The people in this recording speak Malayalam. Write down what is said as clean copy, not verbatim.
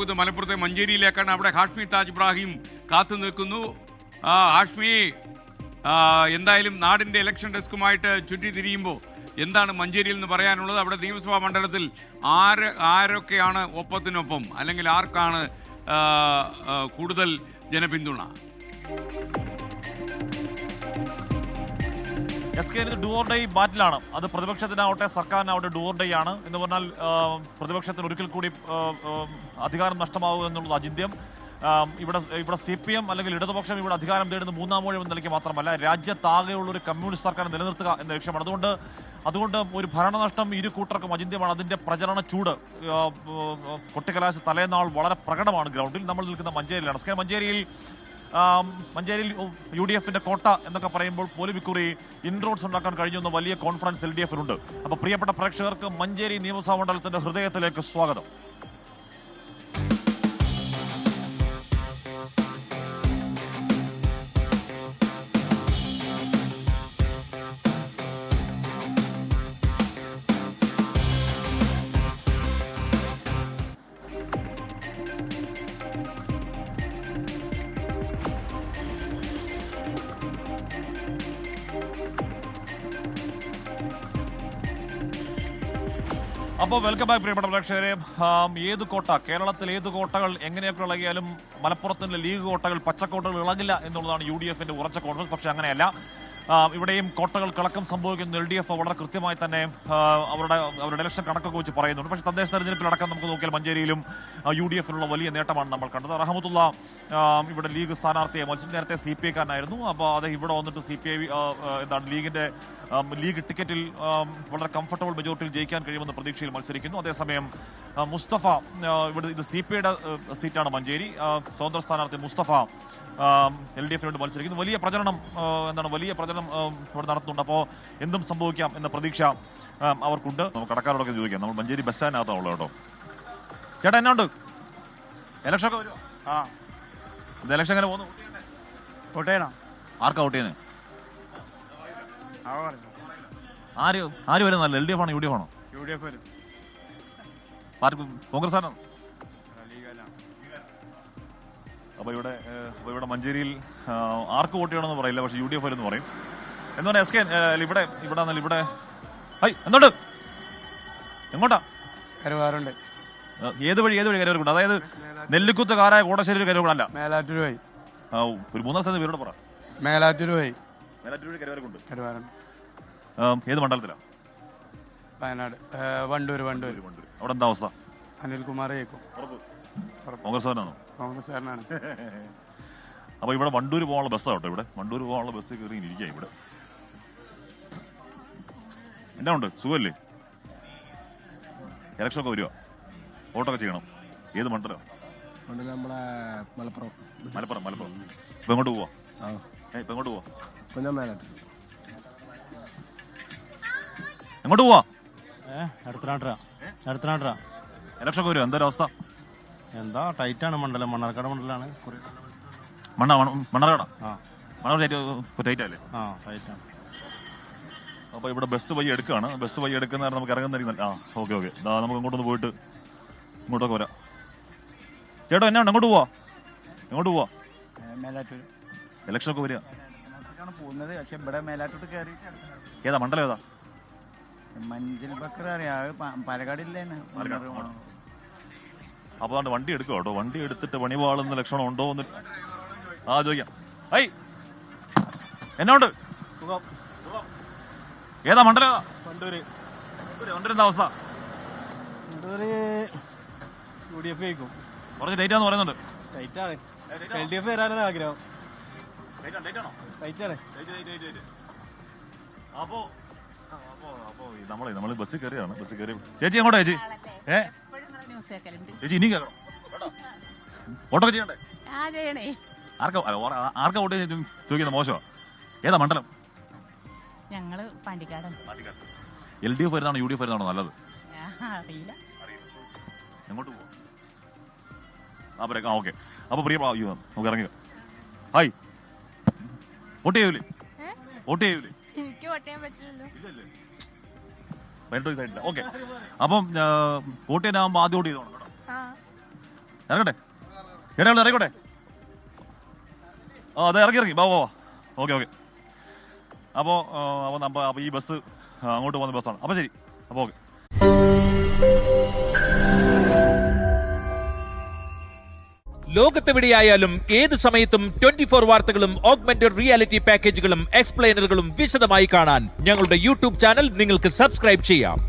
ഇത് മലപ്പുറത്തെ മഞ്ചേരിയിലേക്കാണ്. അവിടെ ഹാഷ്മി താജ് ഇബ്രാഹിം കാത്തു നിൽക്കുന്നു. ഹാഷ്മി, എന്തായാലും നാടിൻ്റെ ഇലക്ഷൻ ഡെസ്കുമായിട്ട് ചുറ്റി തിരിയുമ്പോൾ എന്താണ് മഞ്ചേരിയിൽ നിന്ന് പറയാനുള്ളത്? അവിടെ നിയമസഭാ മണ്ഡലത്തിൽ ആരൊക്കെയാണ് ഒപ്പത്തിനൊപ്പം, അല്ലെങ്കിൽ ആർക്കാണ് കൂടുതൽ ജനപിന്തുണ? ഡു ഓർ ഡൈ ബാറ്റിലാണ്. അത് പ്രതിപക്ഷത്തിനാവട്ടെ സർക്കാരിനാവട്ടെ ഡു ഓർ ഡൈ ആണ്. എന്ന് പറഞ്ഞാൽ പ്രതിപക്ഷത്തിന് ഒരിക്കൽ കൂടി അധികാരം നഷ്ടമാവുക എന്നുള്ളത് അചിന്ത്യം. ഇവിടെ CPM അല്ലെങ്കിൽ ഇടതുപക്ഷം ഇവിടെ അധികാരം തേടുന്ന മൂന്നാം ഊഴം എന്ന നിലയ്ക്ക് മാത്രമല്ല, രാജ്യത്താകെയുള്ള ഒരു കമ്മ്യൂണിസ്റ്റ് സർക്കാർ നിലനിർത്തുക എന്ന ലക്ഷ്യമാണ്. അതുകൊണ്ട് ഒരു ഭരണനഷ്ടം ഇരു കൂട്ടർക്കും അചിന്ത്യമാണ്. അതിന്റെ പ്രചരണ ചൂട് കൊട്ടിക്കലാശ തലേനാൾ വളരെ പ്രകടമാണ് ഗ്രൗണ്ടിൽ. നമ്മൾ നിൽക്കുന്ന മഞ്ചേരിയിലാണ്. മഞ്ചേരിയിൽ UDFന്റെ കോട്ട എന്നൊക്കെ പറയുമ്പോൾ പോലും ഇക്കുറി ഇൻറോഡ്സ് ഉണ്ടാക്കാൻ കഴിഞ്ഞുന്ന വലിയ കോൺഫിഡൻസ് LDFനുണ്ട്. അപ്പോൾ പ്രിയപ്പെട്ട പ്രേക്ഷകർക്ക് മഞ്ചേരി നിയമസഭാ മണ്ഡലത്തിന്റെ ഹൃദയത്തിലേക്ക് സ്വാഗതം. അപ്പോൾ വെൽക്കം ബാക്ക് പ്രിയപ്പെട്ട പ്രേക്ഷകരെ. ഏത് കോട്ട, കേരളത്തിൽ ഏത് കോട്ടകൾ എങ്ങനെയൊക്കെ ഇളകിയാലും മലപ്പുറത്തിന്റെ ലീഗ് കോട്ടകൾ, പച്ചക്കോട്ടകൾ ഇളകില്ല എന്നുള്ളതാണ് UDFന്റെ ഉറച്ച കോൺഫിഡൻസ്. പക്ഷെ അങ്ങനെയല്ല. ഇവിടെയും കോട്ടകൾ കളക്കം സംഭവിക്കുന്ന LDF വളരെ കൃത്യമായി തന്നെ അവരുടെ ഇലക്ഷൻ കണക്കൊക്കെ വെച്ച് പറയുന്നുണ്ട്. പക്ഷേ തദ്ദേശ തെരഞ്ഞെടുപ്പിലടക്കം നമുക്ക് നോക്കിയാൽ മഞ്ചേരിയിലും UDFനുള്ള വലിയ നേട്ടമാണ് നമ്മൾ കണ്ടത്. റഹമത്തുള്ള ഇവിടെ ലീഗ് സ്ഥാനാർത്ഥിയെ മത്സരം നേരത്തെ CPI കാരനായിരുന്നു. അപ്പോൾ അദ്ദേഹം ഇവിടെ വന്നിട്ട് CPI ലീഗ് ടിക്കറ്റിൽ വളരെ കംഫർട്ടബിൾ മെജോറിറ്റിയിൽ ജയിക്കാൻ കഴിയുമെന്ന പ്രതീക്ഷയിൽ മത്സരിക്കുന്നു. അതേസമയം മുസ്തഫ, ഇവിടെ ഇത് CPIയുടെ സീറ്റാണ് മഞ്ചേരി, സ്വതന്ത്ര സ്ഥാനാർത്ഥി മുസ്തഫ LDF വേണ്ടി മത്സരിക്കുന്നു. വലിയ പ്രചരണം ഇവിടെ നടത്തുന്നുണ്ട്. അപ്പോൾ എന്തും സംഭവിക്കാം എന്ന പ്രതീക്ഷ അവർക്കുണ്ട്. നമുക്ക് കടക്കാരോടൊക്കെ ചോദിക്കാം. നമ്മൾ മഞ്ചേരി ബസ് സ്റ്റാൻഡിനകത്താണുള്ളത് കേട്ടോ. ചേട്ടാ, എന്നാണ്ട് ഇലക്ഷൻ ഒക്കെ വരുമോ? ഇലക്ഷൻ എങ്ങനെ പോകുന്നു? വോട്ട് ചെയ്യണം. ആർക്കാ വോട്ട് ചെയ്യുന്നത്? ആര് വരും? നല്ല LDF ആണോ UDF ആണോ? UDF വരും. കോൺഗ്രസ് ആണോ? അപ്പോൾ ഇവിടെ മഞ്ചേരിയിൽ ആർക്ക് വോട്ട് ചെയ്യണമെന്ന് പറയില്ല, പക്ഷെ UDF വരും എന്ന് പറയും. എന്താണ് SK ഇവിടെ എന്തുണ്ട്? എങ്ങോട്ടാ? കരുവാറുണ്ട്. ഏത് വഴി കരുവാറുണ്ട്? അതായത് നെല്ലിക്കുത്ത് കാരായ കോടശ്ശേരി കരുവാറല്ല, മേലാറ്റൂർ വഴി. ഒരു 3 സ്ഥലത്ത് പേരോട് പറ. മേലാറ്റൂർ വഴി കരുവാറുണ്ട്. ഏത് മണ്ഡലത്തിലാണ്? വയനാട് വണ്ടൂർ. അവിടെ എന്താ അവസ്ഥ? അനിൽകുമാർ ജയിക്കും. കോൺഗ്രസ്സുകാരനാണോ? കോൺഗ്രസ്സുകാരനാണ്. അപ്പോൾ ഇവിടെ വണ്ടൂർ പോകാനുള്ള ബസ്സാണ് കേട്ടോ. ഇവിടെ വണ്ടൂർ പോകാനുള്ള ബസ് കയറി ഇരിക്കുക. ഇവിടെ എന്നാ ഉണ്ട്? സുഖമല്ലേ? ഇലക്ഷൻ ഒക്കെ വരുമോ? വോട്ടൊക്കെ ചെയ്യണം. ഏത് മണ്ഡലം? നമ്മളെ മലപ്പുറം. ഇപ്പൊ എങ്ങോട്ട് പോവാ? എങ്ങോട്ട് പോവാ? അടുത്തനാട്ട. ഇലക്ഷൻ ഒക്കെ വരുമോ? എന്തൊരവസ്ഥ? എന്താ ടൈറ്റാണ് മണ്ഡലം. മണ്ണാർക്കാട് മണ്ഡലമാണ്. മണ്ണാർക്കാടാ? ടൈറ്റ് അല്ലേ? ടൈറ്റാണ്. അപ്പോൾ ഇവിടെ ബസ് വഴി എടുക്കുകയാണ്. ബസ് വഴി എടുക്കുന്ന നമുക്ക് ഇറങ്ങുന്ന ഓക്കെ. നമുക്ക് അങ്ങോട്ടൊന്ന് പോയിട്ട് ഇങ്ങോട്ടൊക്കെ വരാം. ചേട്ടാ, എന്നാ ഉണ്ട്? എങ്ങോട്ട് പോവാ? മേലാറ്റൂർ. ഇലക്ഷൻ ഒക്കെ വരിക പോകുന്നത്. പക്ഷെ ഇവിടെ മേലാറ്റൂർ കയറി. ഏതാ മണ്ഡലം? ഏതാ? മഞ്ചൽ ബക്കർ അറിയാം. പാലക്കാടില്ലാണ്. അപ്പോൾ അതുകൊണ്ട് വണ്ടി എടുക്കുക കേട്ടോ. വണ്ടി എടുത്തിട്ട് പണിവാളുന്ന ലക്ഷണം ഉണ്ടോ എന്ന് ചോദിക്കാം. എന്നാ ഉണ്ട്? ഏതാ മണ്ഡലം? വണ്ടൂര്. എന്താ അവസ്ഥ? UDF ജയിക്കും. കുറച്ച് ടൈറ്റാന്ന് പറയുന്നുണ്ട്. ടൈറ്റാണ്. LDF വരാനാണ് ആഗ്രഹം. ടൈറ്റാണ്. അപ്പോ നമ്മൾ ബസ്സിൽ കയറിയാണ്. ചേച്ചി എങ്ങോട്ടാ? ചേച്ചി ഇനി കേൾക്കണം. വോട്ടൊക്കെ ചെയ്യണ്ടേ? ആർക്കാ വോട്ട് ചോദിക്കുന്നത്? മോശമാ. ഏതാ മണ്ഡലം? ഞങ്ങള് പാണ്ടിക്കാട്. LDF വരുന്നതാണോ UDF വരുന്നതാണോ നല്ലത്? അറിയില്ല. എങ്ങോട്ട് പോവാ? ഓക്കെ. അപ്പൊ പ്രിയ നമുക്ക് ഇറങ്ങുക. ഹായ്, വോട്ട് ചെയ്യൂലേ? എനിക്ക് വോട്ട് ചെയ്യാൻ പറ്റില്ലല്ലോ. ഓക്കെ. അപ്പം വോട്ട് ചെയ്യാനാകുമ്പോ ആദ്യം വോട്ട് ചെയ്തോണം കേട്ടോ. ഇറങ്ങട്ടെ ചേട്ടാ ഇറങ്ങിക്കോട്ടെ. അതെ ഇറങ്ങി വാ. ഓക്കെ അപ്പോൾ ഈ ബസ് അങ്ങോട്ട് പോകുന്ന ബസ്സാണ്. അപ്പോൾ ശരി, അപ്പോൾ ഓക്കെ. ലോകത്തെവിടെയായാലും ഏത് സമയത്തും 24 വാർത്തകളും ഓഗ്മെന്റഡ് റിയാലിറ്റി പാക്കേജുകളും എക്സ്പ്ലെയിനറുകളും വിശദമായി കാണാൻ ഞങ്ങളുടെ യൂട്യൂബ് ചാനൽ നിങ്ങൾക്ക് സബ്സ്ക്രൈബ് ചെയ്യാം.